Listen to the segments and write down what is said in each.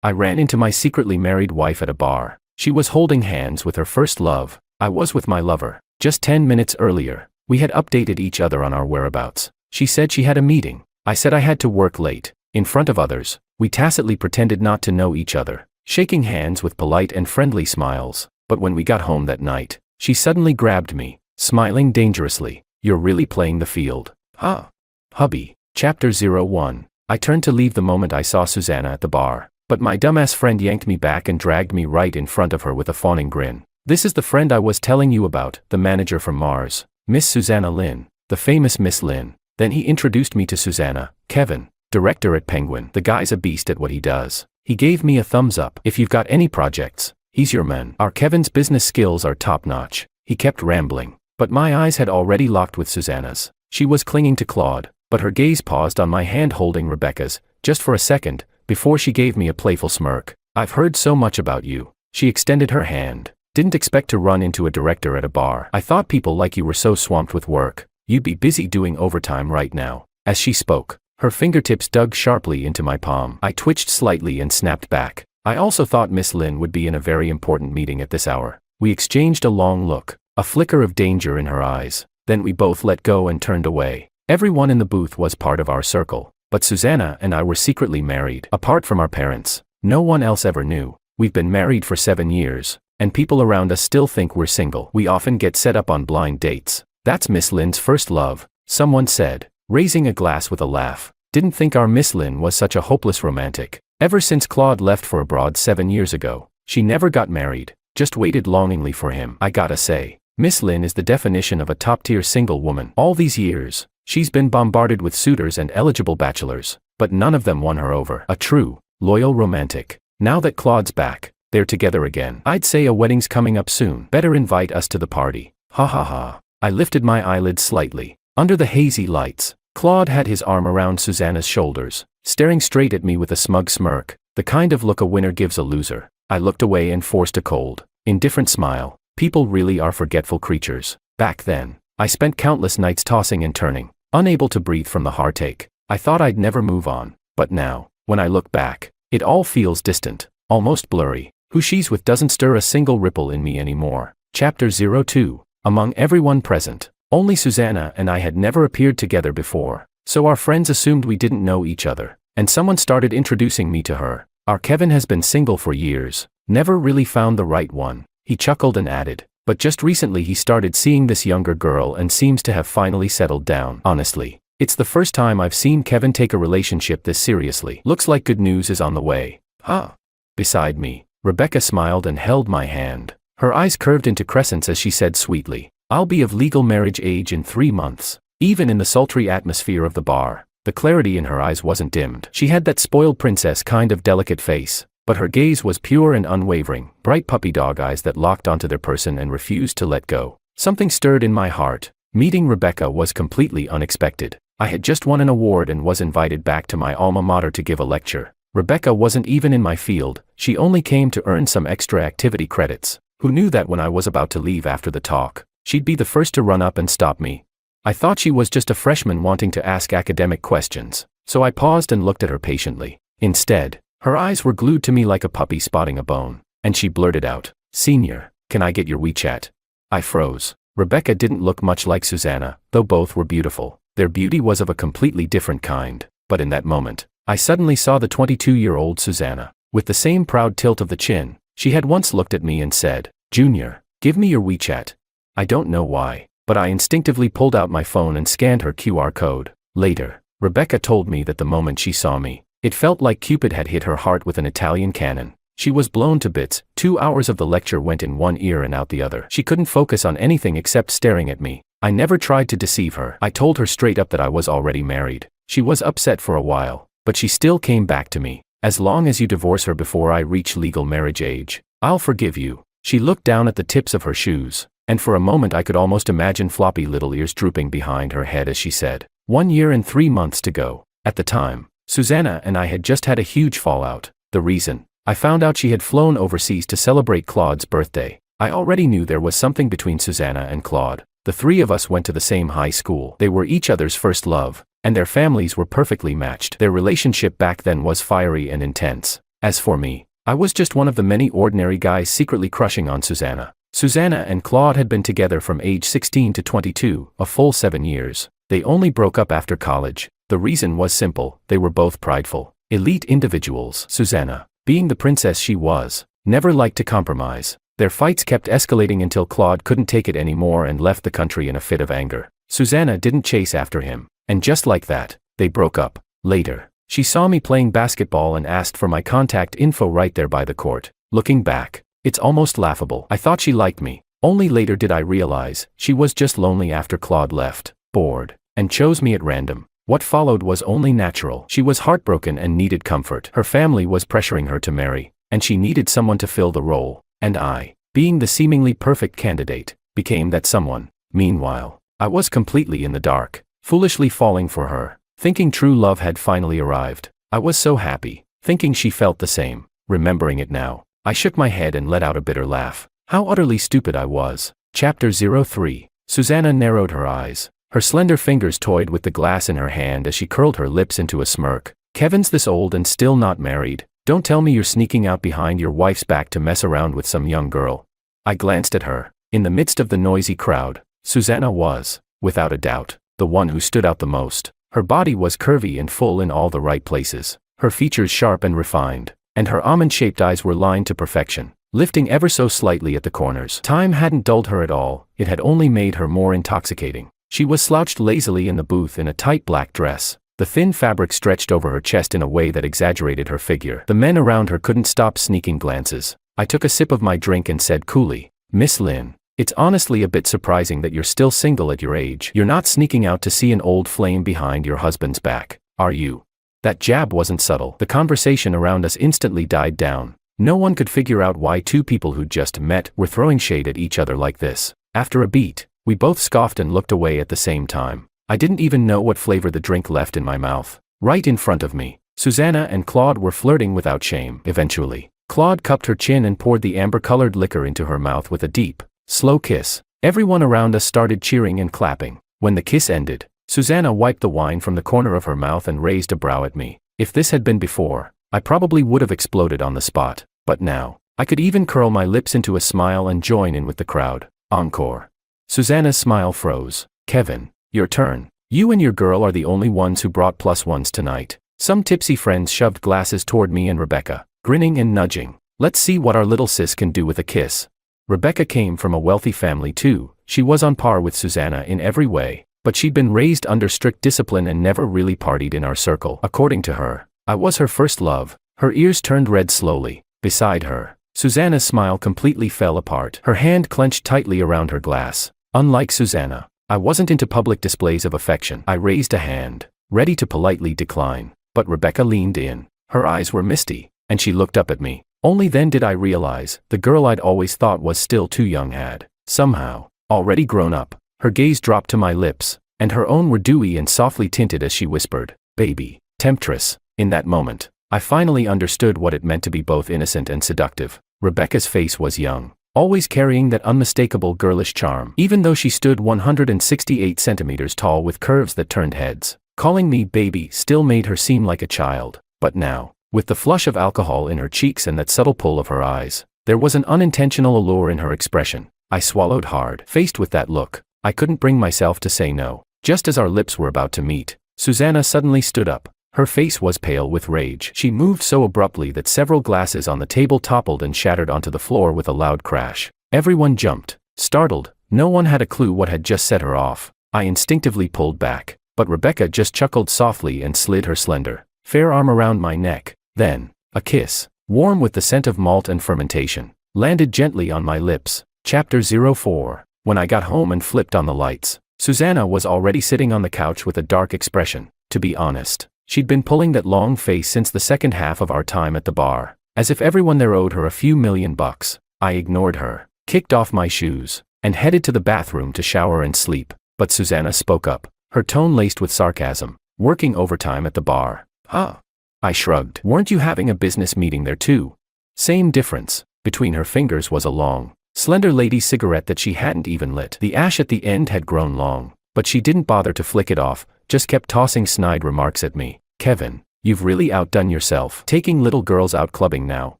I ran into my secretly married wife at a bar. She was holding hands with her first love. I was with my lover. Just 10 minutes earlier, we had updated each other on our whereabouts. She said she had a meeting. I said I had to work late. In front of others, we tacitly pretended not to know each other, shaking hands with polite and friendly smiles. But when we got home that night, she suddenly grabbed me, smiling dangerously. "You're really playing the field, huh, hubby?" Chapter 01. I turned to leave the moment I saw Susanna at the bar, but my dumbass friend yanked me back and dragged me right in front of her with a fawning grin. "This is the friend I was telling you about, the manager from Mars, Miss Susanna Lin, the famous Miss Lin." Then he introduced me to Susanna. "Kevin, director at Penguin. The guy's a beast at what he does." He gave me a thumbs up. "If you've got any projects, he's your man." Our Kevin's business skills are top-notch. He kept rambling, but my eyes had already locked with Susanna's. She was clinging to Claude, but her gaze paused on my hand holding Rebecca's, just for a second, before she gave me a playful smirk. "I've heard so much about you." She extended her hand. "Didn't expect to run into a director at a bar. I thought people like you were so swamped with work, you'd be busy doing overtime right now." As she spoke, her fingertips dug sharply into my palm. I twitched slightly and snapped back. I also thought Miss Lin would be in a very important meeting at this hour. We exchanged a long look, a flicker of danger in her eyes. Then we both let go and turned away. Everyone in the booth was part of our circle, but Susanna and I were secretly married, apart from our parents. No one else ever knew. We've been married for 7 years, and people around us still think we're single. We often get set up on blind dates. "That's Miss Lin's first love," someone said, raising a glass with a laugh. "Didn't think our Miss Lin was such a hopeless romantic. Ever since Claude left for abroad 7 years ago, she never got married, just waited longingly for him." I gotta say, Miss Lin is the definition of a top-tier single woman. All these years, she's been bombarded with suitors and eligible bachelors, but none of them won her over. A true, loyal romantic. Now that Claude's back, they're together again. "I'd say a wedding's coming up soon. Better invite us to the party." Ha ha ha. I lifted my eyelids slightly. Under the hazy lights, Claude had his arm around Susanna's shoulders, staring straight at me with a smug smirk, the kind of look a winner gives a loser. I looked away and forced a cold, indifferent smile. People really are forgetful creatures. Back then, I spent countless nights tossing and turning, unable to breathe from the heartache. I thought I'd never move on, but now, when I look back, it all feels distant, almost blurry. Who she's with doesn't stir a single ripple in me anymore. Chapter 02. Among everyone present, only Susanna and I had never appeared together before, so our friends assumed we didn't know each other, and someone started introducing me to her. "Our Kevin has been single for years, never really found the right one." He chuckled and added, "But just recently he started seeing this younger girl and seems to have finally settled down." Honestly, it's the first time I've seen Kevin take a relationship this seriously. "Looks like good news is on the way, huh?" Beside me, Rebecca smiled and held my hand. Her eyes curved into crescents as she said sweetly, "I'll be of legal marriage age in 3 months." Even in the sultry atmosphere of the bar, the clarity in her eyes wasn't dimmed. She had that spoiled princess kind of delicate face, but her gaze was pure and unwavering, bright puppy dog eyes that locked onto their person and refused to let go. Something stirred in my heart. Meeting Rebecca was completely unexpected. I had just won an award and was invited back to my alma mater to give a lecture. Rebecca wasn't even in my field, she only came to earn some extra activity credits. Who knew that when I was about to leave after the talk, she'd be the first to run up and stop me? I thought she was just a freshman wanting to ask academic questions, so I paused and looked at her patiently. Instead, her eyes were glued to me like a puppy spotting a bone, and she blurted out, "Senior, can I get your WeChat?" I froze. Rebecca didn't look much like Susanna, though both were beautiful. Their beauty was of a completely different kind, but in that moment, I suddenly saw the 22-year-old Susanna. With the same proud tilt of the chin, she had once looked at me and said, "Junior, give me your WeChat." I don't know why, but I instinctively pulled out my phone and scanned her QR code. Later, Rebecca told me that the moment she saw me, it felt like Cupid had hit her heart with an Italian cannon. She was blown to bits. 2 hours of the lecture went in one ear and out the other. She couldn't focus on anything except staring at me. I never tried to deceive her. I told her straight up that I was already married. She was upset for a while, but she still came back to me. "As long as you divorce her before I reach legal marriage age, I'll forgive you." She looked down at the tips of her shoes, and for a moment I could almost imagine floppy little ears drooping behind her head as she said, 1 year and 3 months to go. At the time, Susanna and I had just had a huge fallout. The reason? I found out she had flown overseas to celebrate Claude's birthday. I already knew there was something between Susanna and Claude. The three of us went to the same high school. They were each other's first love, and their families were perfectly matched. Their relationship back then was fiery and intense. As for me, I was just one of the many ordinary guys secretly crushing on Susanna. Susanna and Claude had been together from age 16 to 22, a full 7 years. They only broke up after college. The reason was simple: they were both prideful, elite individuals. Susanna, being the princess she was, never liked to compromise. Their fights kept escalating until Claude couldn't take it anymore and left the country in a fit of anger. Susanna didn't chase after him, and just like that, they broke up. Later, she saw me playing basketball and asked for my contact info right there by the court. Looking back, it's almost laughable. I thought she liked me. Only later did I realize she was just lonely after Claude left, bored, and chose me at random. What followed was only natural. She was heartbroken and needed comfort. Her family was pressuring her to marry, and she needed someone to fill the role. And I, being the seemingly perfect candidate, became that someone. Meanwhile, I was completely in the dark, foolishly falling for her, thinking true love had finally arrived. I was so happy, thinking she felt the same. Remembering it now, I shook my head and let out a bitter laugh. How utterly stupid I was. Chapter 03. Susanna narrowed her eyes. Her slender fingers toyed with the glass in her hand as she curled her lips into a smirk. Kevin's this old and still not married. Don't tell me you're sneaking out behind your wife's back to mess around with some young girl. I glanced at her. In the midst of the noisy crowd, Susanna was, without a doubt, the one who stood out the most. Her body was curvy and full in all the right places, her features sharp and refined, and her almond-shaped eyes were lined to perfection, lifting ever so slightly at the corners. Time hadn't dulled her at all, it had only made her more intoxicating. She was slouched lazily in the booth in a tight black dress. The thin fabric stretched over her chest in a way that exaggerated her figure. The men around her couldn't stop sneaking glances. I took a sip of my drink and said coolly, "Miss Lynn, it's honestly a bit surprising that you're still single at your age. You're not sneaking out to see an old flame behind your husband's back, are you?" That jab wasn't subtle. The conversation around us instantly died down. No one could figure out why two people who'd just met were throwing shade at each other like this. After a beat, we both scoffed and looked away at the same time. I didn't even know what flavor the drink left in my mouth. Right in front of me, Susanna and Claude were flirting without shame. Eventually, Claude cupped her chin and poured the amber-colored liquor into her mouth with a deep, slow kiss. Everyone around us started cheering and clapping. When the kiss ended, Susanna wiped the wine from the corner of her mouth and raised a brow at me. If this had been before, I probably would have exploded on the spot. But now, I could even curl my lips into a smile and join in with the crowd. Encore. Susanna's smile froze. "Kevin, your turn. You and your girl are the only ones who brought plus ones tonight." Some tipsy friends shoved glasses toward me and Rebecca, grinning and nudging. "Let's see what our little sis can do with a kiss." Rebecca came from a wealthy family too. She was on par with Susanna in every way, but she'd been raised under strict discipline and never really partied in our circle. According to her, I was her first love. Her ears turned red slowly. Beside her, Susanna's smile completely fell apart. Her hand clenched tightly around her glass. Unlike Susanna, I wasn't into public displays of affection. I raised a hand, ready to politely decline, but Rebecca leaned in. Her eyes were misty, and she looked up at me. Only then did I realize the girl I'd always thought was still too young had, somehow, already grown up. Her gaze dropped to my lips, and her own were dewy and softly tinted as she whispered, "Baby, temptress." In that moment, I finally understood what it meant to be both innocent and seductive. Rebecca's face was young, always carrying that unmistakable girlish charm. Even though she stood 168 centimeters tall with curves that turned heads, calling me baby still made her seem like a child. But now, with the flush of alcohol in her cheeks and that subtle pull of her eyes, there was an unintentional allure in her expression. I swallowed hard. Faced with that look, I couldn't bring myself to say no. Just as our lips were about to meet, Susanna suddenly stood up. Her face was pale with rage. She moved so abruptly that several glasses on the table toppled and shattered onto the floor with a loud crash. Everyone jumped, startled. No one had a clue what had just set her off. I instinctively pulled back, but Rebecca just chuckled softly and slid her slender, fair arm around my neck. Then, a kiss, warm with the scent of malt and fermentation, landed gently on my lips. Chapter 04. When I got home and flipped on the lights, Susanna was already sitting on the couch with a dark expression. To be honest, she'd been pulling that long face since the second half of our time at the bar, as if everyone there owed her a few $1,000,000. I ignored her, kicked off my shoes, and headed to the bathroom to shower and sleep. But Susanna spoke up, her tone laced with sarcasm. "Working overtime at the bar, huh?" I shrugged. "Weren't you having a business meeting there too?" Same difference. Between her fingers was a long, slender lady's cigarette that she hadn't even lit. The ash at the end had grown long, but she didn't bother to flick it off, just kept tossing snide remarks at me. "Kevin, You've really outdone yourself, taking little girls out clubbing now.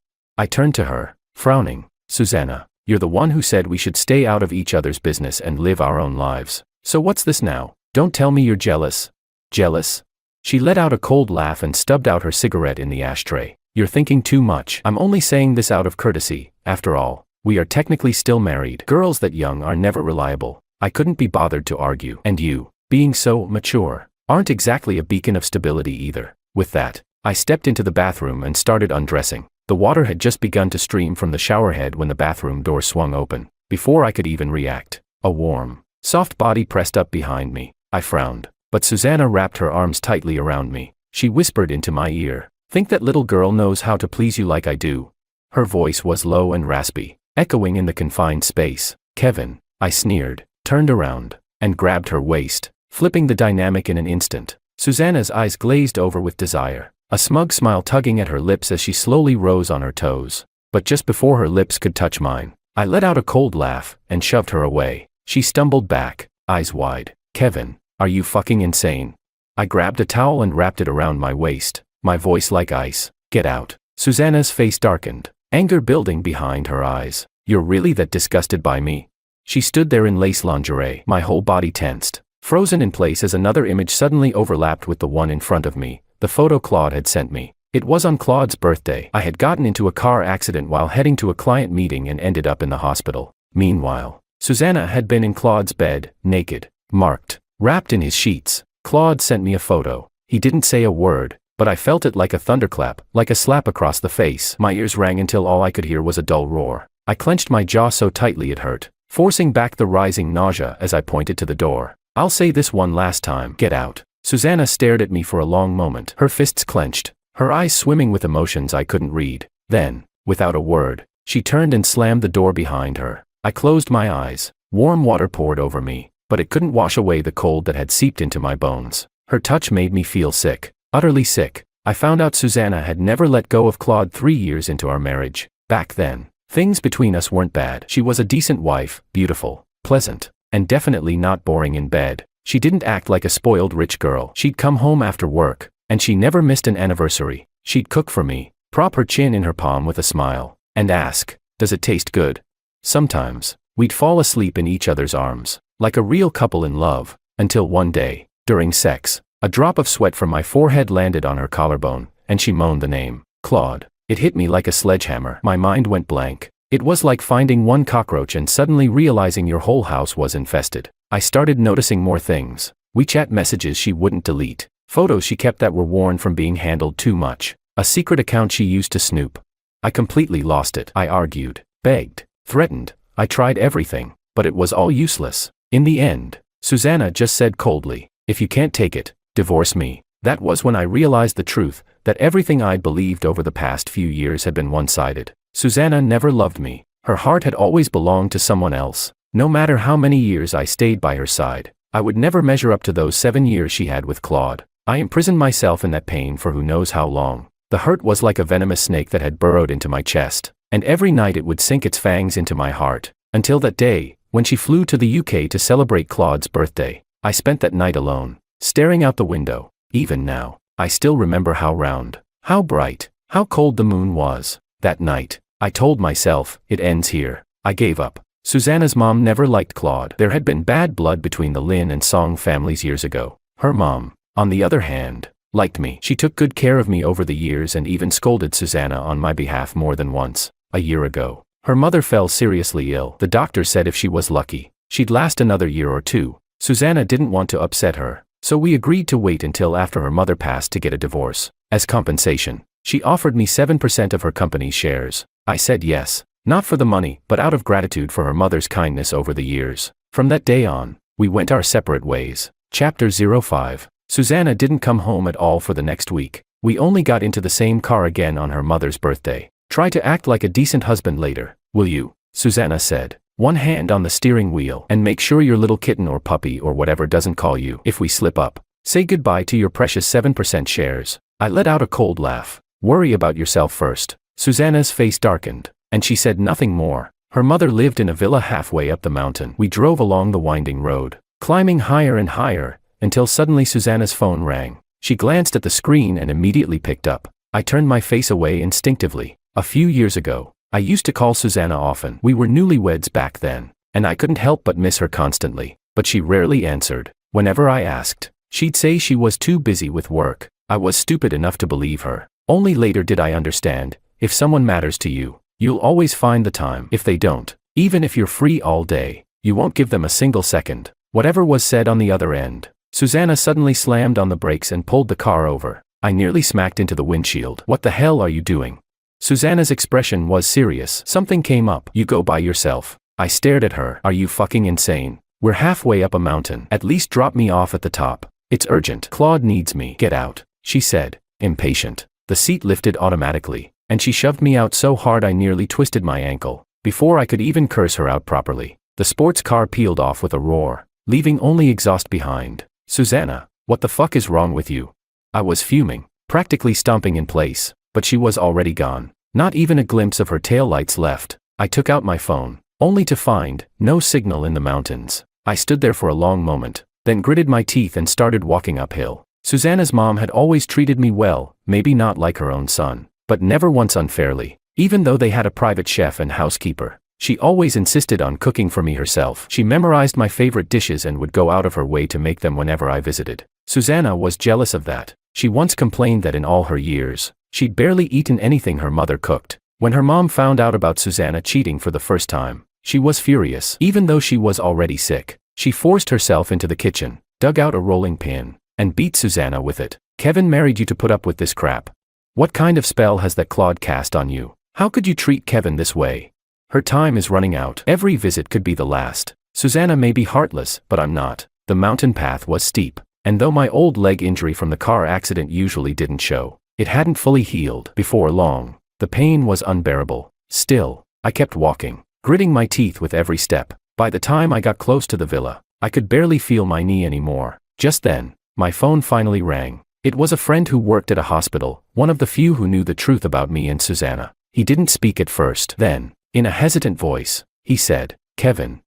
I turned to her, frowning. Susanna, you're the one who said we should stay out of each other's business and live our own lives. So what's this now? Don't tell me you're jealous. Jealous? She let out a cold laugh and stubbed out her cigarette in the ashtray. You're thinking too much. I'm only saying this out of courtesy. After all, we are technically still married. Girls that young are never reliable. I couldn't be bothered to argue. And you, being so mature, aren't exactly a beacon of stability either. With that, I stepped into the bathroom and started undressing. The water had just begun to stream from the showerhead when the bathroom door swung open. Before I could even react, a warm, soft body pressed up behind me. I frowned, but Susanna wrapped her arms tightly around me. She whispered into my ear, "Think that little girl knows how to please you like I do?" Her voice was low and raspy, echoing in the confined space. "Kevin," I sneered, turned around, and grabbed her waist, flipping the dynamic in an instant. Susanna's eyes glazed over with desire, a smug smile tugging at her lips as she slowly rose on her toes. But just before her lips could touch mine, I let out a cold laugh and shoved her away. She stumbled back, eyes wide. "Kevin, are you fucking insane?" I grabbed a towel and wrapped it around my waist, my voice like ice. "Get out." Susanna's face darkened, anger building behind her eyes. "You're really that disgusted by me?" She stood there in lace lingerie, my whole body tensed, frozen in place as another image suddenly overlapped with the one in front of me, the photo Claude had sent me. It was on Claude's birthday. I had gotten into a car accident while heading to a client meeting and ended up in the hospital. Meanwhile, Susanna had been in Claude's bed, naked, marked, wrapped in his sheets. Claude sent me a photo. He didn't say a word, but I felt it like a thunderclap, like a slap across the face. My ears rang until all I could hear was a dull roar. I clenched my jaw so tightly it hurt, forcing back the rising nausea as I pointed to the door. "I'll say this one last time. Get out." Susanna stared at me for a long moment, her fists clenched, her eyes swimming with emotions I couldn't read. Then, without a word, she turned and slammed the door behind her. I closed my eyes. Warm water poured over me, but it couldn't wash away the cold that had seeped into my bones. Her touch made me feel sick, utterly sick. I found out Susanna had never let go of Claude 3 years into our marriage. Back then, things between us weren't bad. She was a decent wife, beautiful, pleasant, and definitely not boring in bed. She didn't act like a spoiled rich girl. She'd come home after work, and she never missed an anniversary. She'd cook for me, prop her chin in her palm with a smile, and ask, "Does it taste good?" Sometimes, we'd fall asleep in each other's arms, like a real couple in love, until one day, during sex, a drop of sweat from my forehead landed on her collarbone, and she moaned the name, Claude. It hit me like a sledgehammer. My mind went blank. It was like finding one cockroach and suddenly realizing your whole house was infested. I started noticing more things. WeChat messages she wouldn't delete, photos she kept that were worn from being handled too much, a secret account she used to snoop. I completely lost it. I argued, begged, threatened. I tried everything, but it was all useless. In the end, Susanna just said coldly, "If you can't take it, divorce me." That was when I realized the truth, that everything I'd believed over the past few years had been one-sided. Susanna never loved me. Her heart had always belonged to someone else. No matter how many years I stayed by her side, I would never measure up to those 7 years she had with Claude. I imprisoned myself in that pain for who knows how long. The hurt was like a venomous snake that had burrowed into my chest, and every night it would sink its fangs into my heart, until that day, when she flew to the UK to celebrate Claude's birthday. I spent that night alone, staring out the window. Even now, I still remember how round, how bright, how cold the moon was. That night, I told myself, it ends here. I gave up. Susanna's mom never liked Claude. There had been bad blood between the Lin and Song families years ago. Her mom, on the other hand, liked me. She took good care of me over the years and even scolded Susanna on my behalf more than once. A year ago, her mother fell seriously ill. The doctor said if she was lucky, she'd last another year or two. Susanna didn't want to upset her, so we agreed to wait until after her mother passed to get a divorce. As compensation, she offered me 7% of her company's shares. I said yes, not for the money, but out of gratitude for her mother's kindness over the years. From that day on, we went our separate ways. Chapter 05. Susanna didn't come home at all for the next week. We only got into the same car again on her mother's birthday. "Try to act like a decent husband later, will you?" Susanna said, one hand on the steering wheel, "and make sure your little kitten or puppy or whatever doesn't call you if we slip up. Say goodbye to your precious 7% shares." I let out a cold laugh. "Worry about yourself first." Susanna's face darkened, and she said nothing more. Her mother lived in a villa halfway up the mountain. We drove along the winding road, climbing higher and higher, until suddenly Susanna's phone rang. She glanced at the screen and immediately picked up. I turned my face away instinctively. A few years ago, I used to call Susanna often. We were newlyweds back then, and I couldn't help but miss her constantly, but she rarely answered. Whenever I asked, she'd say she was too busy with work. I was stupid enough to believe her. Only later did I understand, if someone matters to you, you'll always find the time. If they don't, even if you're free all day, you won't give them a single second. Whatever was said on the other end. Susanna suddenly slammed on the brakes and pulled the car over. I nearly smacked into the windshield. What the hell are you doing? Susanna's expression was serious. Something came up. You go by yourself. I stared at her. Are you fucking insane? We're halfway up a mountain. At least drop me off at the top. It's urgent. Claude needs me. Get out, she said, impatient. The seat lifted automatically, and she shoved me out so hard I nearly twisted my ankle. Before I could even curse her out properly, the sports car peeled off with a roar, leaving only exhaust behind. Susanna, what the fuck is wrong with you? I was fuming, practically stomping in place, but she was already gone. Not even a glimpse of her taillights left. I took out my phone, only to find no signal in the mountains. I stood there for a long moment, then gritted my teeth and started walking uphill. Susanna's mom had always treated me well, maybe not like her own son, but never once unfairly. Even though they had a private chef and housekeeper, she always insisted on cooking for me herself. She memorized my favorite dishes and would go out of her way to make them whenever I visited. Susanna was jealous of that. She once complained that in all her years, she'd barely eaten anything her mother cooked. When her mom found out about Susanna cheating for the first time, she was furious. Even though she was already sick, she forced herself into the kitchen, dug out a rolling pin, and beat Susanna with it. Kevin married you to put up with this crap. What kind of spell has that Claude cast on you? How could you treat Kevin this way? Her time is running out. Every visit could be the last. Susanna may be heartless, but I'm not. The mountain path was steep, and though my old leg injury from the car accident usually didn't show, it hadn't fully healed. Before long, the pain was unbearable. Still, I kept walking, gritting my teeth with every step. By the time I got close to the villa, I could barely feel my knee anymore. Just then, my phone finally rang. It was a friend who worked at a hospital, one of the few who knew the truth about me and Susanna. He didn't speak at first. Then, in a hesitant voice, he said, Kevin,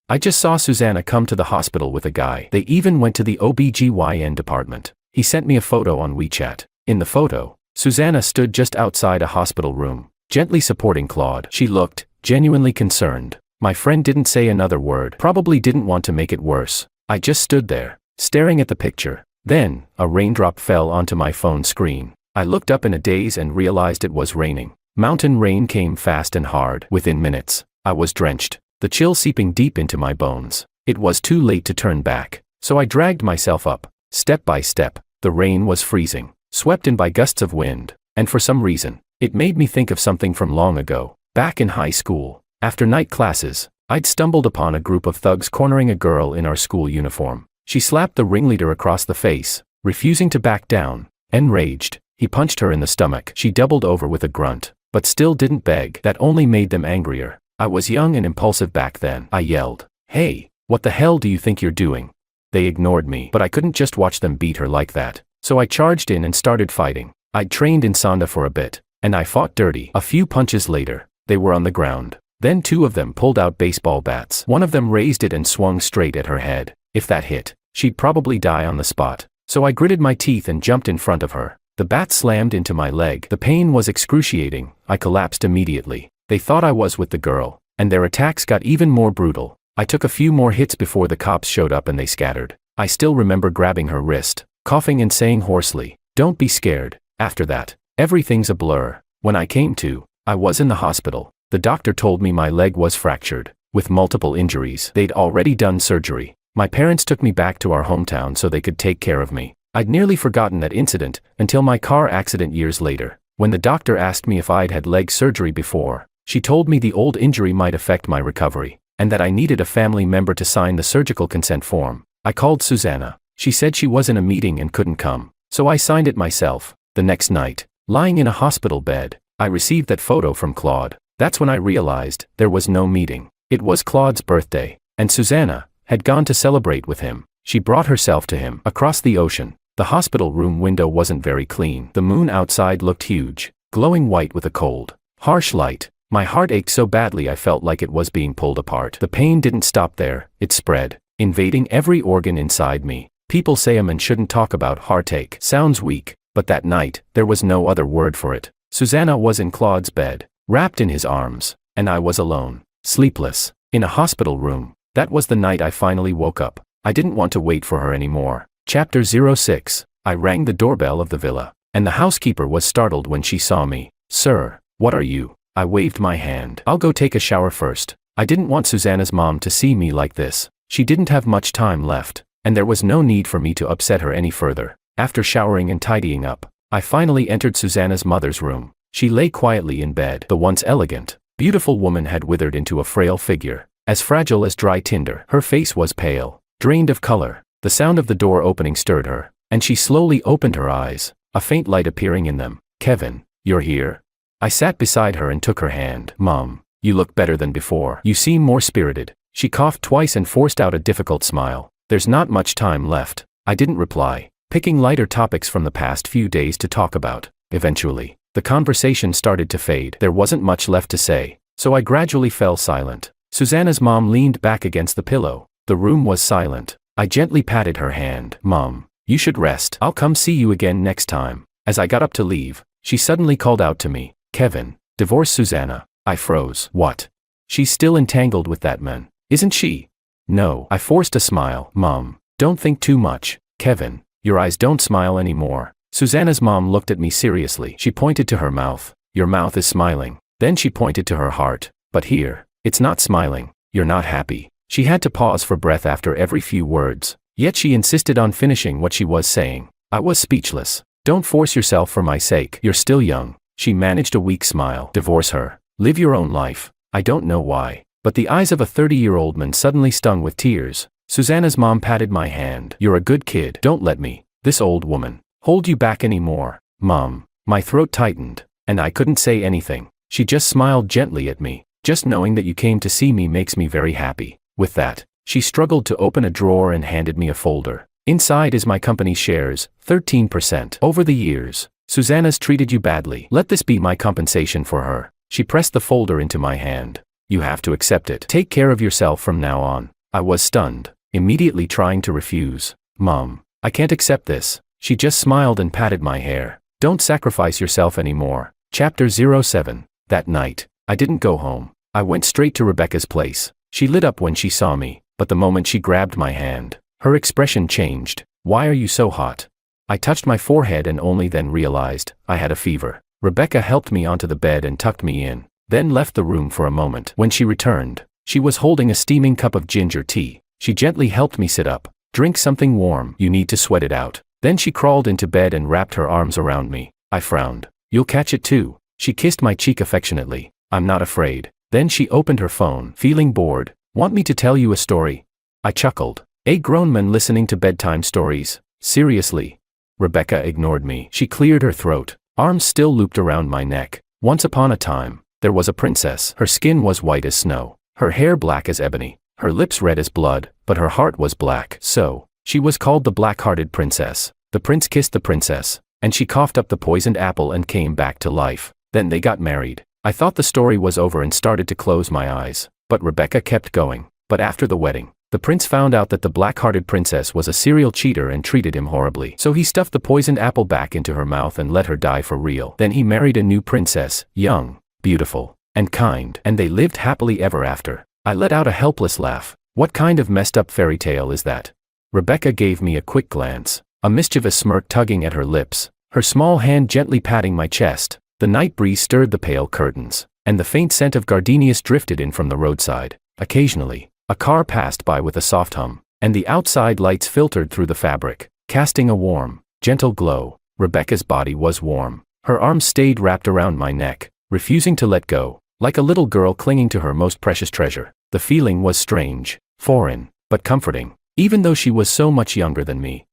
I just saw Susanna come to the hospital with a guy. They even went to the OBGYN department. He sent me a photo on WeChat. In the photo, Susanna stood just outside a hospital room, gently supporting Claude. She looked genuinely concerned. My friend didn't say another word, probably didn't want to make it worse. I just stood there, staring at the picture. Then, a raindrop fell onto my phone screen. I looked up in a daze and realized it was raining. Mountain rain came fast and hard. Within minutes, I was drenched, the chill seeping deep into my bones. It was too late to turn back, so I dragged myself up, step by step. The rain was freezing, swept in by gusts of wind, and for some reason, it made me think of something from long ago. Back in high school, after night classes, I'd stumbled upon a group of thugs cornering a girl in our school uniform. She slapped the ringleader across the face, refusing to back down. Enraged, he punched her in the stomach. She doubled over with a grunt, but still didn't beg. That only made them angrier. I was young and impulsive back then. I yelled, "Hey, what the hell do you think you're doing?" They ignored me, but I couldn't just watch them beat her like that. So I charged in and started fighting. I'd trained in Sonda for a bit, and I fought dirty. A few punches later, they were on the ground. Then two of them pulled out baseball bats. One of them raised it and swung straight at her head. If that hit, she'd probably die on the spot. So I gritted my teeth and jumped in front of her. The bat slammed into my leg. The pain was excruciating. I collapsed immediately. They thought I was with the girl, and their attacks got even more brutal. I took a few more hits before the cops showed up and they scattered. I still remember grabbing her wrist, coughing and saying hoarsely, "Don't be scared." After that, everything's a blur. When I came to, I was in the hospital. The doctor told me my leg was fractured, with multiple injuries. They'd already done surgery. My parents took me back to our hometown so they could take care of me. I'd nearly forgotten that incident until my car accident years later. When the doctor asked me if I'd had leg surgery before, she told me the old injury might affect my recovery, and that I needed a family member to sign the surgical consent form. I called Susanna. She said she was in a meeting and couldn't come, so I signed it myself. The next night, lying in a hospital bed, I received that photo from Claude. That's when I realized there was no meeting. It was Claude's birthday, and Susanna had gone to celebrate with him. She brought herself to him across the ocean. The hospital room window wasn't very clean. The moon outside looked huge, glowing white with a cold, harsh light. My heart ached so badly I felt like it was being pulled apart. The pain didn't stop there, it spread, invading every organ inside me. People say a man shouldn't talk about heartache. Sounds weak, but that night, there was no other word for it. Susanna was in Claude's bed, wrapped in his arms, and I was alone, sleepless, in a hospital room. That was the night I finally woke up. I didn't want to wait for her anymore. Chapter 06. I rang the doorbell of the villa, and the housekeeper was startled when she saw me. Sir, what are you? I waved my hand. I'll go take a shower first. I didn't want Susanna's mom to see me like this. She didn't have much time left, and there was no need for me to upset her any further. After showering and tidying up, I finally entered Susanna's mother's room. She lay quietly in bed. The once elegant, beautiful woman had withered into a frail figure, as fragile as dry tinder. Her face was pale, drained of color. The sound of the door opening stirred her, and she slowly opened her eyes, a faint light appearing in them. Kevin, you're here? I sat beside her and took her hand. Mom, you look better than before. You seem more spirited. She coughed twice and forced out a difficult smile. There's not much time left. I didn't reply, picking lighter topics from the past few days to talk about. Eventually, the conversation started to fade. There wasn't much left to say, so I gradually fell silent. Susanna's mom leaned back against the pillow. The room was silent. I gently patted her hand. Mom, you should rest. I'll come see you again next time. As I got up to leave, she suddenly called out to me, Kevin, divorce Susanna. I froze. What? She's still entangled with that man, isn't she? No. I forced a smile. Mom, don't think too much. Kevin, your eyes don't smile anymore. Susanna's mom looked at me seriously. She pointed to her mouth. Your mouth is smiling. Then she pointed to her heart. But here, it's not smiling. You're not happy. She had to pause for breath after every few words, yet she insisted on finishing what she was saying. I was speechless. Don't force yourself for my sake. You're still young. She managed a weak smile. Divorce her. Live your own life. I don't know why, but the eyes of a 30-year-old man suddenly stung with tears. Susanna's mom patted my hand. You're a good kid. Don't let me, this old woman, hold you back anymore. Mom, my throat tightened, and I couldn't say anything. She just smiled gently at me. Just knowing that you came to see me makes me very happy. With that, she struggled to open a drawer and handed me a folder. Inside is my company's shares, 13%. Over the years, Susanna's treated you badly. Let this be my compensation for her. She pressed the folder into my hand. You have to accept it. Take care of yourself from now on. I was stunned, immediately trying to refuse. Mom, I can't accept this. She just smiled and patted my hair. Don't sacrifice yourself anymore. Chapter 07. That night, I didn't go home. I went straight to Rebecca's place. She lit up when she saw me, but the moment she grabbed my hand, her expression changed. Why are you so hot? I touched my forehead and only then realized I had a fever. Rebecca helped me onto the bed and tucked me in, then left the room for a moment. When she returned, she was holding a steaming cup of ginger tea. She gently helped me sit up. Drink something warm. You need to sweat it out. Then she crawled into bed and wrapped her arms around me. I frowned. You'll catch it too. She kissed my cheek affectionately. I'm not afraid. Then she opened her phone. Feeling bored? Want me to tell you a story? I chuckled. A grown man listening to bedtime stories? Seriously? Rebecca ignored me. She cleared her throat. Arms still looped around my neck. Once upon a time, there was a princess. Her skin was white as snow. Her hair black as ebony. Her lips red as blood, but her heart was black. So, she was called the black-hearted princess. The prince kissed the princess, and she coughed up the poisoned apple and came back to life. Then they got married. I thought the story was over and started to close my eyes, but Rebecca kept going. But after the wedding, the prince found out that the black-hearted princess was a serial cheater and treated him horribly. So he stuffed the poisoned apple back into her mouth and let her die for real. Then he married a new princess, young, beautiful, and kind, and they lived happily ever after. I let out a helpless laugh. What kind of messed up fairy tale is that? Rebecca gave me a quick glance, a mischievous smirk tugging at her lips, her small hand gently patting my chest. The night breeze stirred the pale curtains, and the faint scent of gardenias drifted in from the roadside. Occasionally, a car passed by with a soft hum, and the outside lights filtered through the fabric, casting a warm, gentle glow. Rebecca's body was warm. Her arms stayed wrapped around my neck, refusing to let go, like a little girl clinging to her most precious treasure. The feeling was strange, foreign, but comforting, even though she was so much younger than me.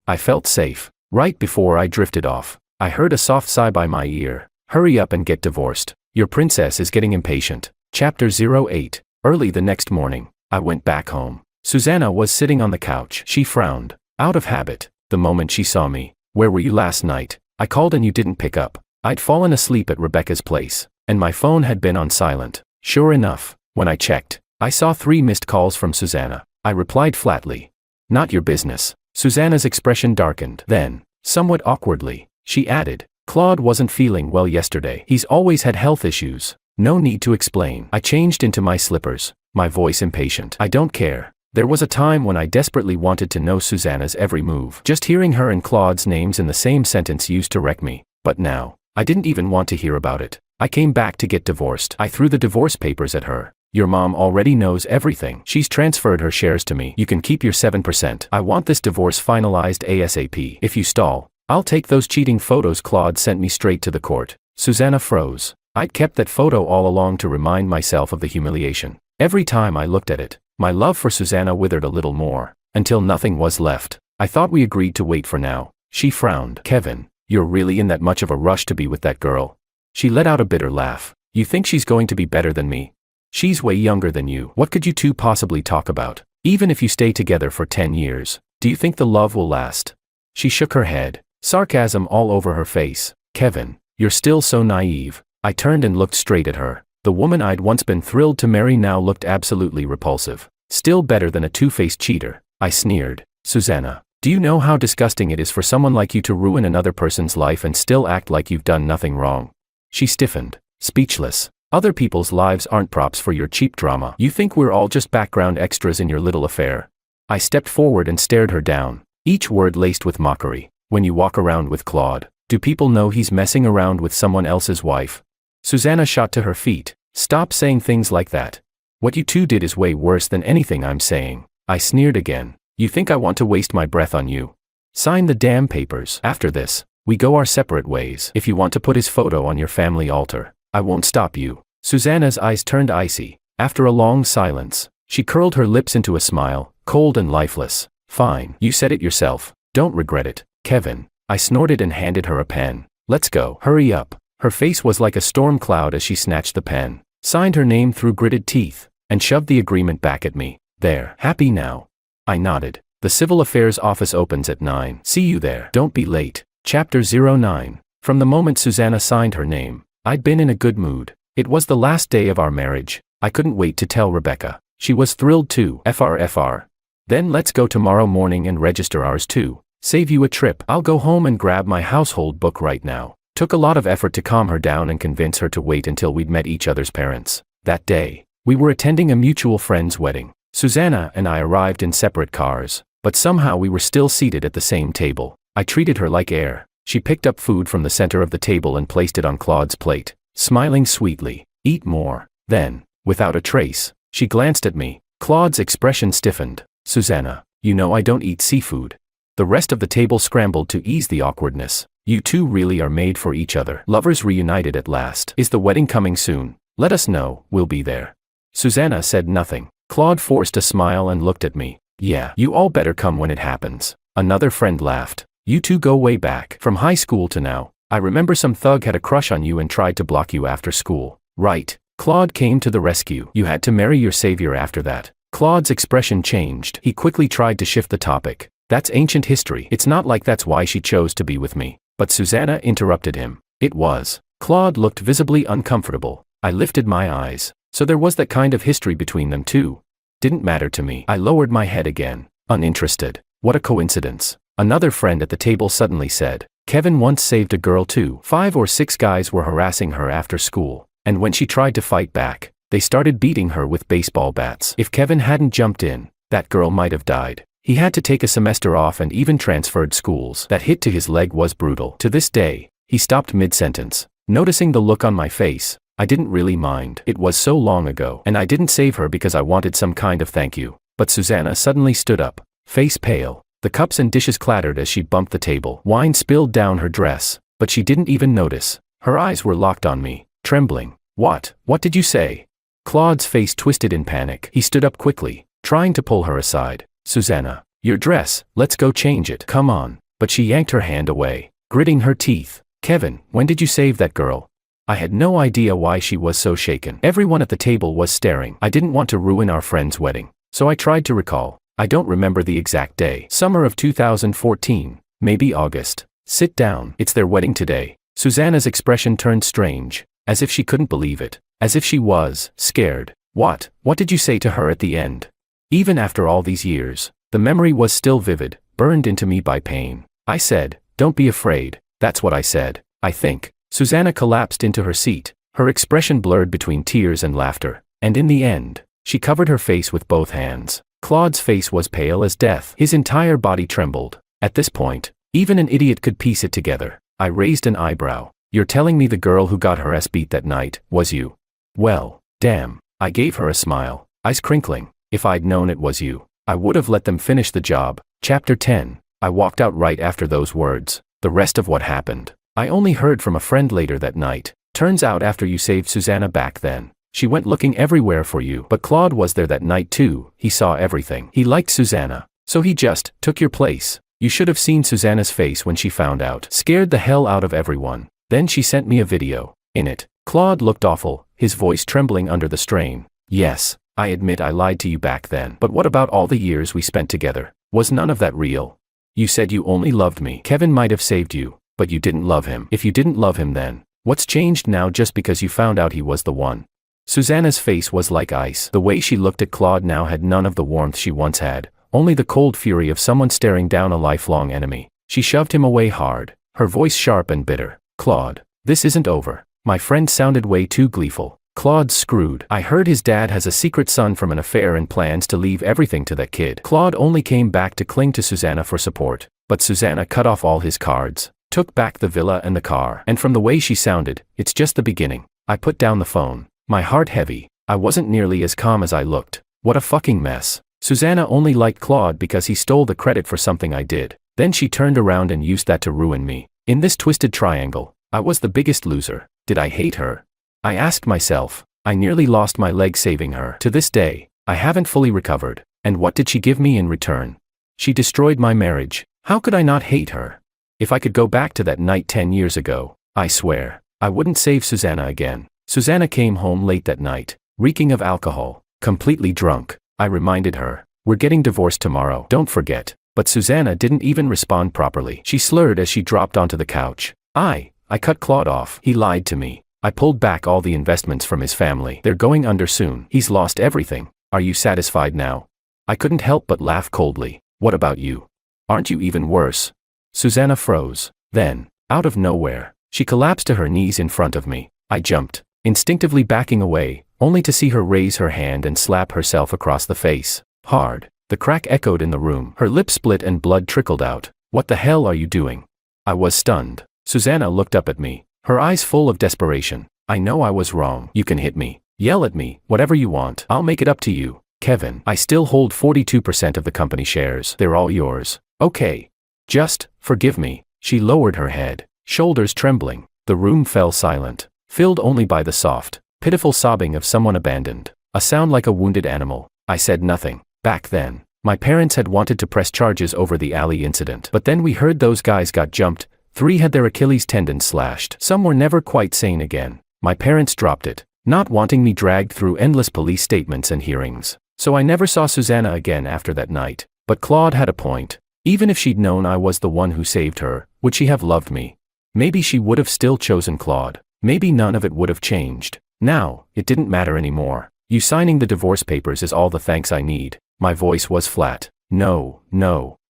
I felt safe. Right before I drifted off, I heard a soft sigh by my ear. Hurry up and get divorced. Your princess is getting impatient. Chapter 08. Early the next morning, I went back home. Susanna was sitting on the couch. She frowned, out of habit, the moment she saw me. Where were you last night? I called and you didn't pick up. I'd fallen asleep at Rebecca's place, and my phone had been on silent. Sure enough, when I checked, I saw 3 missed calls from Susanna. I replied flatly. Not your business. Susanna's expression darkened. Then, somewhat awkwardly, she added, Claude wasn't feeling well yesterday. He's always had health issues. No need to explain. I changed into my slippers, my voice impatient. I don't care. There was a time when I desperately wanted to know Susanna's every move. Just hearing her and Claude's names in the same sentence used to wreck me. But now, I didn't even want to hear about it. I came back to get divorced. I threw the divorce papers at her. Your mom already knows everything. She's transferred her shares to me. You can keep your 7%. I want this divorce finalized ASAP. If you stall, I'll take those cheating photos Claude sent me straight to the court. Susanna froze. I'd kept that photo all along to remind myself of the humiliation. Every time I looked at it, my love for Susanna withered a little more, until nothing was left. I thought we agreed to wait for now. She frowned. Kevin, you're really in that much of a rush to be with that girl? She let out a bitter laugh. You think she's going to be better than me? She's way younger than you. What could you two possibly talk about? Even if you stay together for 10 years, do you think the love will last? She shook her head, sarcasm all over her face. Kevin, you're still so naive. I turned and looked straight at her. The woman I'd once been thrilled to marry now looked absolutely repulsive. Still better than a two-faced cheater. I sneered. Susanna, do you know how disgusting it is for someone like you to ruin another person's life and still act like you've done nothing wrong? She stiffened, speechless. Other people's lives aren't props for your cheap drama. You think we're all just background extras in your little affair? I stepped forward and stared her down, each word laced with mockery. When you walk around with Claude, do people know he's messing around with someone else's wife? Susanna shot to her feet. Stop saying things like that. What you two did is way worse than anything I'm saying. I sneered again. You think I want to waste my breath on you? Sign the damn papers. After this, we go our separate ways. If you want to put his photo on your family altar, I won't stop you. Susanna's eyes turned icy. After a long silence, she curled her lips into a smile, cold and lifeless. Fine. You said it yourself. Don't regret it. Kevin. I snorted and handed her a pen. Let's go. Hurry up. Her face was like a storm cloud as she snatched the pen, signed her name through gritted teeth, and shoved the agreement back at me. There. Happy now? I nodded. The Civil Affairs office opens at 9. See you there. Don't be late. Chapter 09. From the moment Susanna signed her name, I'd been in a good mood. It was the last day of our marriage. I couldn't wait to tell Rebecca. She was thrilled too. FR. Then let's go tomorrow morning and register ours too. Save you a trip. I'll go home and grab my household book right now. Took a lot of effort to calm her down and convince her to wait until we'd met each other's parents. That day, we were attending a mutual friend's wedding. Susanna and I arrived in separate cars, but somehow we were still seated at the same table. I treated her like air. She picked up food from the center of the table and placed it on Claude's plate, smiling sweetly. Eat more. Then, without a trace, she glanced at me. Claude's expression stiffened. Susanna, you know I don't eat seafood. The rest of the table scrambled to ease the awkwardness. You two really are made for each other. Lovers reunited at last. Is the wedding coming soon? Let us know, we'll be there. Susanna said nothing. Claude forced a smile and looked at me. Yeah, you all better come when it happens. Another friend laughed. You two go way back. From high school to now. I remember some thug had a crush on you and tried to block you after school. Right. Claude came to the rescue. You had to marry your savior after that. Claude's expression changed. He quickly tried to shift the topic. That's ancient history. It's not like that's why she chose to be with me. But Susanna interrupted him. It was. Claude looked visibly uncomfortable. I lifted my eyes. So there was that kind of history between them too. Didn't matter to me. I lowered my head again. Uninterested. What a coincidence. Another friend at the table suddenly said, Kevin once saved a girl too. 5 or 6 guys were harassing her after school, and when she tried to fight back, they started beating her with baseball bats. If Kevin hadn't jumped in, that girl might have died. He had to take a semester off and even transferred schools. That hit to his leg was brutal. To this day, he stopped mid-sentence. Noticing the look on my face, I didn't really mind. It was so long ago, and I didn't save her because I wanted some kind of thank you. But Susanna suddenly stood up, face pale. The cups and dishes clattered as she bumped the table. Wine spilled down her dress, but she didn't even notice. Her eyes were locked on me, trembling. What did you say? Claude's face twisted in panic. He stood up quickly, trying to pull her aside. Susanna, your dress, let's go change it. Come on. But she yanked her hand away, gritting her teeth. Kevin, when did you save that girl? I had no idea why she was so shaken. Everyone at the table was staring. I didn't want to ruin our friend's wedding, so I tried to recall. I don't remember the exact day. Summer of 2014, maybe August. Sit down. It's their wedding today. Susanna's expression turned strange, as if she couldn't believe it, as if she was scared. What did you say to her at the end? Even after all these years, the memory was still vivid, burned into me by pain. I said, "Don't be afraid." That's what I said. I think. Susanna collapsed into her seat, her expression blurred between tears and laughter, and in the end, she covered her face with both hands. Claude's face was pale as death. His entire body trembled. At this point, even an idiot could piece it together. I raised an eyebrow. "You're telling me the girl who got her ass beat that night was you?" "Well, damn." I gave her a smile, eyes crinkling. "If I'd known it was you, I would have let them finish the job." Chapter 10. I walked out right after those words. The rest of what happened, I only heard from a friend later that night. "Turns out after you saved Susanna back then, she went looking everywhere for you. But Claude was there that night too. He saw everything. He liked Susanna, so he just took your place. You should have seen Susanna's face when she found out. Scared the hell out of everyone. Then she sent me a video. In it, Claude looked awful, his voice trembling under the strain. Yes, I admit I lied to you back then. But what about all the years we spent together? Was none of that real? You said you only loved me. Kevin might have saved you, but you didn't love him. If you didn't love him then, what's changed now just because you found out he was the one?" Susanna's face was like ice. The way she looked at Claude now had none of the warmth she once had, only the cold fury of someone staring down a lifelong enemy. She shoved him away hard, her voice sharp and bitter. "Claude, this isn't over." My friend sounded way too gleeful. "Claude's screwed. I heard his dad has a secret son from an affair and plans to leave everything to that kid." Claude only came back to cling to Susanna for support, but Susanna cut off all his cards, took back the villa and the car. And from the way she sounded, it's just the beginning. I put down the phone, my heart heavy. I wasn't nearly as calm as I looked. What a fucking mess. Susanna only liked Claude because he stole the credit for something I did. Then she turned around and used that to ruin me. In this twisted triangle, I was the biggest loser. Did I hate her? I asked myself. I nearly lost my leg saving her. To this day, I haven't fully recovered. And what did she give me in return? She destroyed my marriage. How could I not hate her? If I could go back to that night 10 years ago, I swear, I wouldn't save Susanna again. Susanna came home late that night, reeking of alcohol, completely drunk. I reminded her, "We're getting divorced tomorrow, don't forget." But Susanna didn't even respond properly. She slurred as she dropped onto the couch. I cut Claude off. He lied to me. I pulled back all the investments from his family. They're going under soon. He's lost everything. Are you satisfied now? I couldn't help but laugh coldly. What about you? Aren't you even worse? Susanna froze. Then, out of nowhere, she collapsed to her knees in front of me. I jumped, instinctively backing away, only to see her raise her hand and slap herself across the face. Hard. The crack echoed in the room. Her lip split and blood trickled out. "What the hell are you doing?" I was stunned. Susanna looked up at me, her eyes full of desperation. "I know I was wrong. You can hit me. Yell at me, whatever you want. I'll make it up to you. Kevin, I still hold 42% of the company shares. They're all yours. Okay. Just, forgive me." She lowered her head, shoulders trembling. The room fell silent, filled only by the soft, pitiful sobbing of someone abandoned. A sound like a wounded animal. I said nothing. Back then, my parents had wanted to press charges over the alley incident. But then we heard those guys got jumped. 3 had their Achilles tendon slashed. Some were never quite sane again. My parents dropped it, not wanting me dragged through endless police statements and hearings. So I never saw Susanna again after that night. But Claude had a point. Even if she'd known I was the one who saved her, would she have loved me? Maybe she would have still chosen Claude. Maybe none of it would have changed. Now, it didn't matter anymore. You signing the divorce papers is all the thanks I need. My voice was flat. No.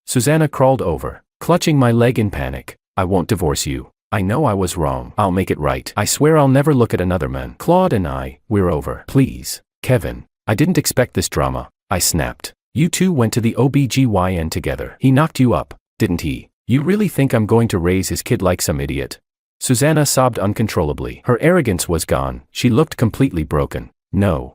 Susanna crawled over, clutching my leg in panic. "I won't divorce you. I know I was wrong. I'll make it right. I swear I'll never look at another man. Claude and we're over. Please." "Kevin, I didn't expect this drama," I snapped. "You two went to the OBGYN together. He knocked you up, didn't he? You really think I'm going to raise his kid like some idiot?" Susanna sobbed uncontrollably. Her arrogance was gone. She looked completely broken. No,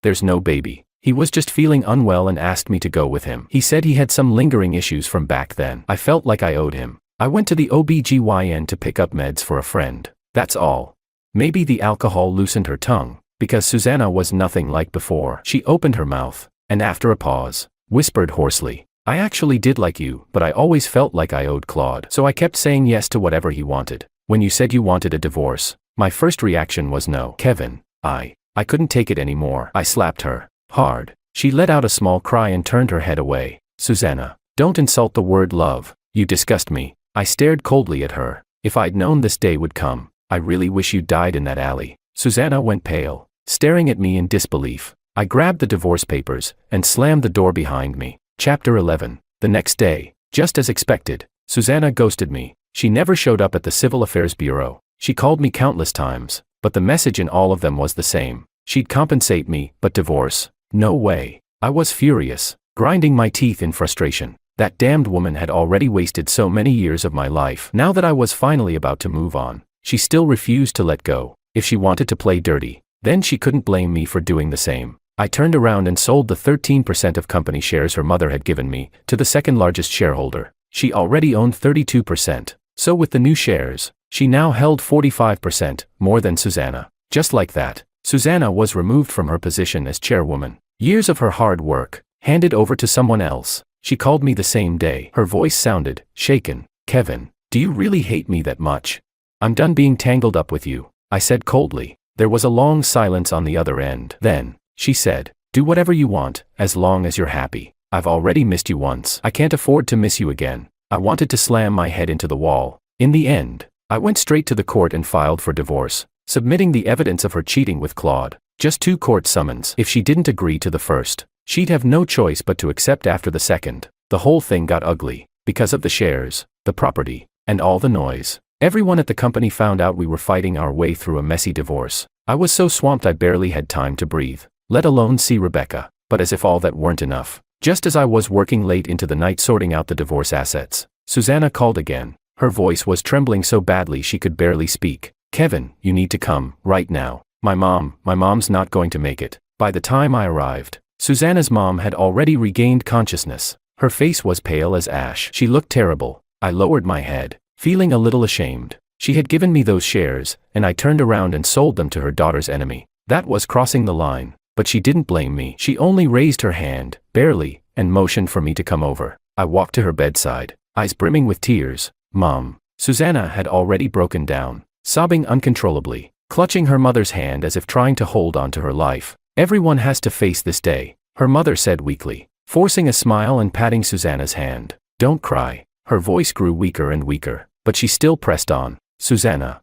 there's no baby. He was just feeling unwell and asked me to go with him. He said he had some lingering issues from back then. I felt like I owed him. I went to the OBGYN to pick up meds for a friend. That's all. Maybe the alcohol loosened her tongue, because Susanna was nothing like before. She opened her mouth, and after a pause, whispered hoarsely, "I actually did like you, but I always felt like I owed Claude. So I kept saying yes to whatever he wanted. When you said you wanted a divorce, my first reaction was no. Kevin, I couldn't take it anymore." I slapped her hard. She let out a small cry and turned her head away. "Susanna, don't insult the word love. You disgust me." I stared coldly at her. "If I'd known this day would come, I really wish you died in that alley." Susanna went pale, staring at me in disbelief. I grabbed the divorce papers and slammed the door behind me. Chapter 11. The next day, Just as expected, Susanna ghosted me. She never showed up at the Civil Affairs Bureau. She called me countless times, but the message in all of them was the same. She'd compensate me, but divorce? No way. I was furious, grinding my teeth in frustration. That damned woman had already wasted so many years of my life. Now that I was finally about to move on, she still refused to let go. If she wanted to play dirty, then she couldn't blame me for doing the same. I turned around and sold the 13% of company shares her mother had given me to the second largest shareholder. She already owned 32%. So with the new shares, she now held 45%, more than Susanna. Just like that, Susanna was removed from her position as chairwoman. Years of her hard work, handed over to someone else. She called me the same day. Her voice sounded shaken. "Kevin, do you really hate me that much? I'm done being tangled up with you," I said coldly. There was a long silence on the other end. Then, she said, "Do whatever you want, as long as you're happy. I've already missed you once. I can't afford to miss you again." I wanted to slam my head into the wall. In the end, I went straight to the court and filed for divorce, submitting the evidence of her cheating with Claude. Just 2 court summons. If she didn't agree to the first, she'd have no choice but to accept after the second. The whole thing got ugly, because of the shares, the property, and all the noise. Everyone at the company found out we were fighting our way through a messy divorce. I was so swamped I barely had time to breathe, let alone see Rebecca. But as if all that weren't enough, just as I was working late into the night sorting out the divorce assets, Susanna called again. Her voice was trembling so badly she could barely speak. "Kevin, you need to come, right now. My mom's not going to make it." By the time I arrived, Susanna's mom had already regained consciousness. Her face was pale as ash. She looked terrible. I lowered my head, feeling a little ashamed. She had given me those shares, and I turned around and sold them to her daughter's enemy. That was crossing the line. But she didn't blame me. She only raised her hand, barely, and motioned for me to come over. I walked to her bedside, eyes brimming with tears. "Mom." Susanna had already broken down, sobbing uncontrollably, clutching her mother's hand as if trying to hold on to her life. "Everyone has to face this day," her mother said weakly, forcing a smile and patting Susanna's hand. "Don't cry." Her voice grew weaker and weaker, but she still pressed on. "Susanna,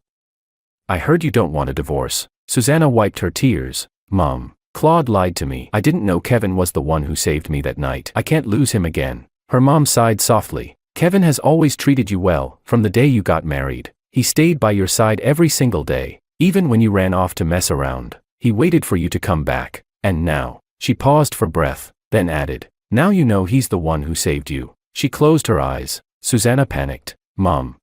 I heard you don't want a divorce." Susanna wiped her tears. "Mom, Claude lied to me. I didn't know Kevin was the one who saved me that night. I can't lose him again." Her mom sighed softly. "Kevin has always treated you well, from the day you got married. He stayed by your side every single day, even when you ran off to mess around. He waited for you to come back. And now," she paused for breath, then added, "now you know he's the one who saved you." She closed her eyes. Susanna panicked. Mom,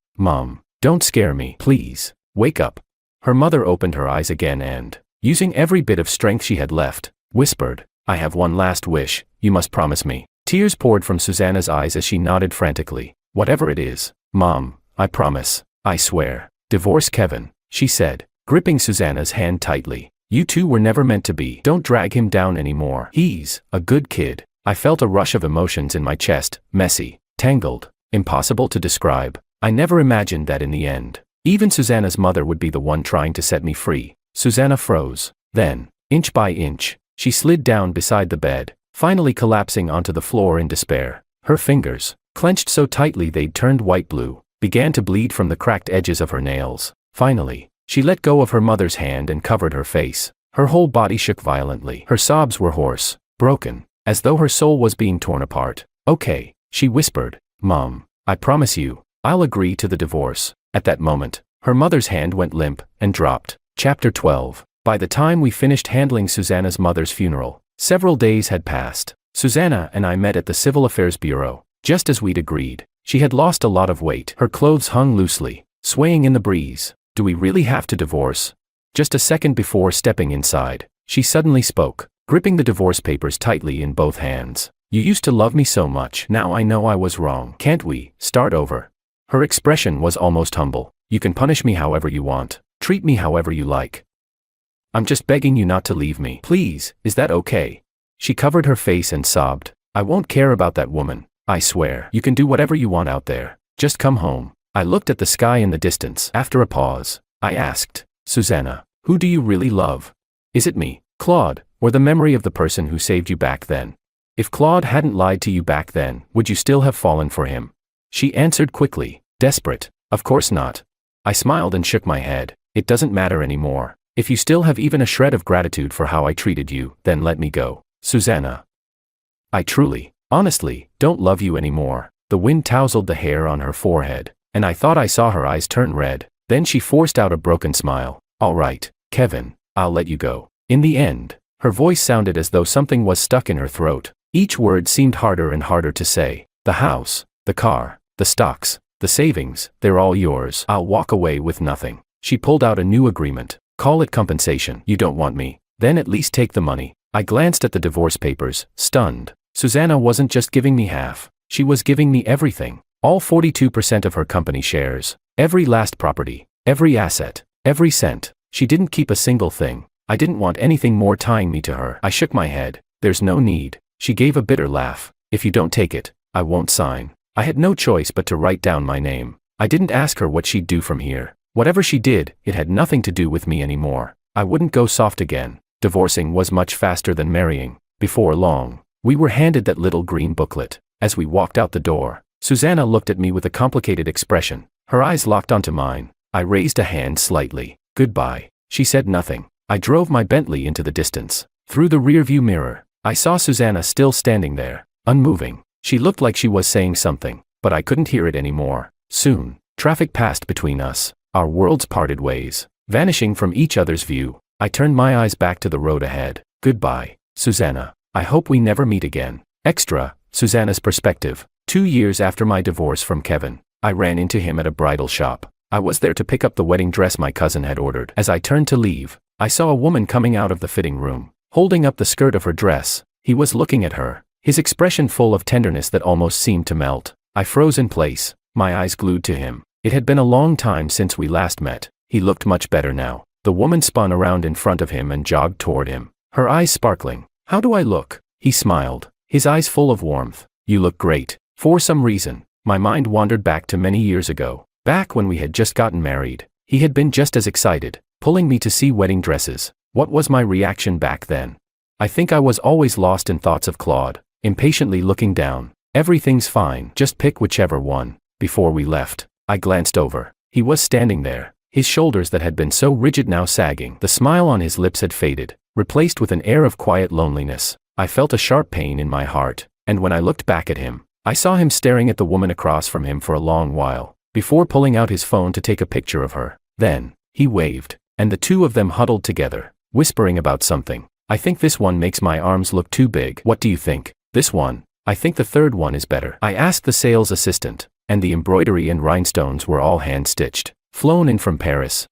don't scare me, please. Wake up." Her mother opened her eyes again and, using every bit of strength she had left, whispered, "I have one last wish, you must promise me." Tears poured from Susanna's eyes as she nodded frantically. "Whatever it is, Mom, I promise, I swear. Divorce Kevin," she said, gripping Susanna's hand tightly. "You two were never meant to be. Don't drag him down anymore. He's a good kid." I felt a rush of emotions in my chest, messy, tangled, impossible to describe. I never imagined that in the end, even Susanna's mother would be the one trying to set me free. Susanna froze. Then, inch by inch, she slid down beside the bed, finally collapsing onto the floor in despair. Her fingers, clenched so tightly they'd turned white blue, began to bleed from the cracked edges of her nails. Finally, she let go of her mother's hand and covered her face. Her whole body shook violently. Her sobs were hoarse, broken, as though her soul was being torn apart. "Okay," she whispered. "Mom, I promise you, I'll agree to the divorce." At that moment, her mother's hand went limp and dropped. Chapter 12. By the time we finished handling Susanna's mother's funeral, several days had passed. Susanna and I met at the Civil Affairs Bureau, just as we'd agreed. She had lost a lot of weight. Her clothes hung loosely, swaying in the breeze. "Do we really have to divorce?" Just a second before stepping inside, she suddenly spoke, gripping the divorce papers tightly in both hands. "You used to love me so much. Now I know I was wrong. Can't we start over?" Her expression was almost humble. "You can punish me however you want. Treat me however you like. I'm just begging you not to leave me. Please, is that okay?" She covered her face and sobbed. "I won't care about that woman. I swear. You can do whatever you want out there. Just come home." I looked at the sky in the distance. After a pause, I asked, "Susanna, who do you really love? Is it me, Claude, or the memory of the person who saved you back then? If Claude hadn't lied to you back then, would you still have fallen for him?" She answered quickly, desperate, "Of course not." I smiled and shook my head. "It doesn't matter anymore. If you still have even a shred of gratitude for how I treated you, then let me go. Susanna, I truly, honestly, don't love you anymore." The wind tousled the hair on her forehead, and I thought I saw her eyes turn red. Then she forced out a broken smile. "All right, Kevin, I'll let you go." In the end, her voice sounded as though something was stuck in her throat. Each word seemed harder and harder to say. "The house, the car, the stocks, the savings, they're all yours. I'll walk away with nothing." She pulled out a new agreement. "Call it compensation. You don't want me? Then at least take the money." I glanced at the divorce papers, stunned. Susanna wasn't just giving me half. She was giving me everything. All 42% of her company shares. Every last property. Every asset. Every cent. She didn't keep a single thing. I didn't want anything more tying me to her. I shook my head. "There's no need." She gave a bitter laugh. "If you don't take it, I won't sign." I had no choice but to write down my name. I didn't ask her what she'd do from here. Whatever she did, it had nothing to do with me anymore. I wouldn't go soft again. Divorcing was much faster than marrying. Before long, we were handed that little green booklet. As we walked out the door, Susanna looked at me with a complicated expression. Her eyes locked onto mine. I raised a hand slightly. "Goodbye." She said nothing. I drove my Bentley into the distance. Through the rearview mirror, I saw Susanna still standing there, unmoving. She looked like she was saying something, but I couldn't hear it anymore. Soon, traffic passed between us. Our worlds parted ways, vanishing from each other's view. I turned my eyes back to the road ahead. "Goodbye, Susanna. I hope we never meet again." Extra, Susanna's perspective. 2 years after my divorce from Kevin, I ran into him at a bridal shop. I was there to pick up the wedding dress my cousin had ordered. As I turned to leave, I saw a woman coming out of the fitting room, holding up the skirt of her dress. He was looking at her, his expression full of tenderness that almost seemed to melt. I froze in place, my eyes glued to him. It had been a long time since we last met. He looked much better now. The woman spun around in front of him and jogged toward him, her eyes sparkling. "How do I look?" He smiled, his eyes full of warmth. "You look great." For some reason, my mind wandered back to many years ago, back when we had just gotten married. He had been just as excited, pulling me to see wedding dresses. What was my reaction back then? I think I was always lost in thoughts of Claude, impatiently looking down. "Everything's fine, just pick whichever one." Before we left, I glanced over. He was standing there, his shoulders that had been so rigid now sagging. The smile on his lips had faded, replaced with an air of quiet loneliness. I felt a sharp pain in my heart, and when I looked back at him, I saw him staring at the woman across from him for a long while, before pulling out his phone to take a picture of her. Then, he waved, and the two of them huddled together, whispering about something. "I think this one makes my arms look too big. What do you think?" "This one. I think the third one is better." I asked the sales assistant, and the embroidery and rhinestones were all hand-stitched, flown in from Paris.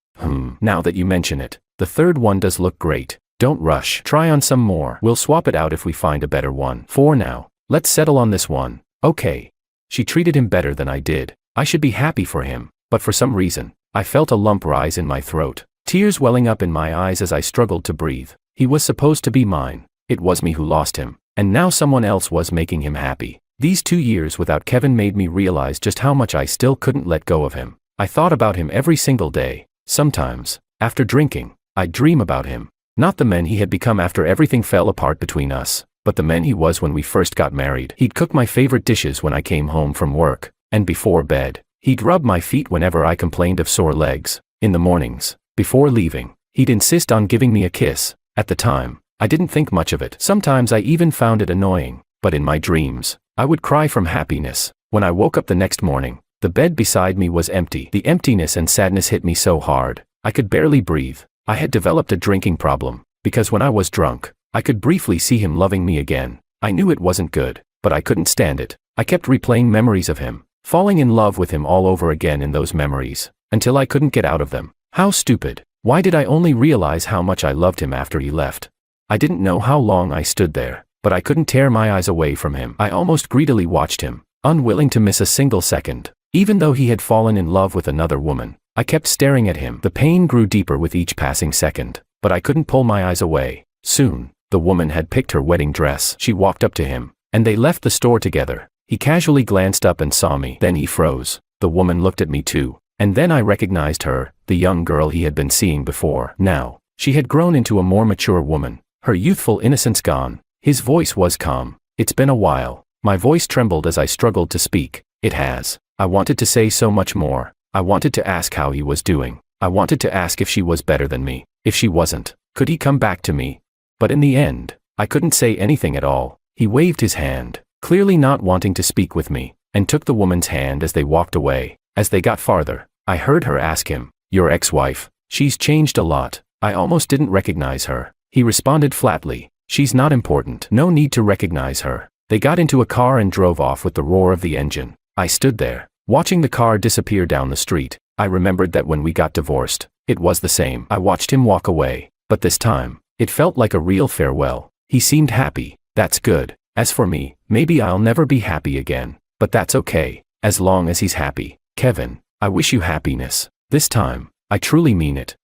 Now that you mention it, the third one does look great. Don't rush. Try on some more. We'll swap it out if we find a better one. For now, let's settle on this one." "Okay." She treated him better than I did. I should be happy for him, but for some reason, I felt a lump rise in my throat, tears welling up in my eyes as I struggled to breathe. He was supposed to be mine. It was me who lost him, and now someone else was making him happy. These 2 years without Kevin made me realize just how much I still couldn't let go of him. I thought about him every single day. Sometimes, after drinking, I'd dream about him. Not the man he had become after everything fell apart between us, but the man he was when we first got married. He'd cook my favorite dishes when I came home from work, and before bed, he'd rub my feet whenever I complained of sore legs. In the mornings, before leaving, he'd insist on giving me a kiss. At the time, I didn't think much of it. Sometimes I even found it annoying, but in my dreams, I would cry from happiness. When I woke up the next morning, the bed beside me was empty. The emptiness and sadness hit me so hard, I could barely breathe. I had developed a drinking problem, because when I was drunk, I could briefly see him loving me again. I knew it wasn't good, but I couldn't stand it. I kept replaying memories of him, falling in love with him all over again in those memories, until I couldn't get out of them. How stupid. Why did I only realize how much I loved him after he left? I didn't know how long I stood there, but I couldn't tear my eyes away from him. I almost greedily watched him, unwilling to miss a single second. Even though he had fallen in love with another woman, I kept staring at him. The pain grew deeper with each passing second, but I couldn't pull my eyes away. Soon, the woman had picked her wedding dress. She walked up to him, and they left the store together. He casually glanced up and saw me. Then he froze. The woman looked at me too, and then I recognized her, the young girl he had been seeing before. Now, she had grown into a more mature woman, her youthful innocence gone. His voice was calm. "It's been a while." My voice trembled as I struggled to speak. "It has." I wanted to say so much more. I wanted to ask how he was doing. I wanted to ask if she was better than me. If she wasn't, could he come back to me? But in the end, I couldn't say anything at all. He waved his hand, clearly not wanting to speak with me, and took the woman's hand as they walked away. As they got farther, I heard her ask him, "Your ex-wife? She's changed a lot." I almost didn't recognize her. He responded flatly, "She's not important. No need to recognize her." They got into a car and drove off with the roar of the engine. I stood there, watching the car disappear down the street. I remembered that when we got divorced, it was the same. I watched him walk away, but this time, it felt like a real farewell. He seemed happy. That's good. As for me, maybe I'll never be happy again, but that's okay, as long as he's happy. Kevin, I wish you happiness. This time, I truly mean it.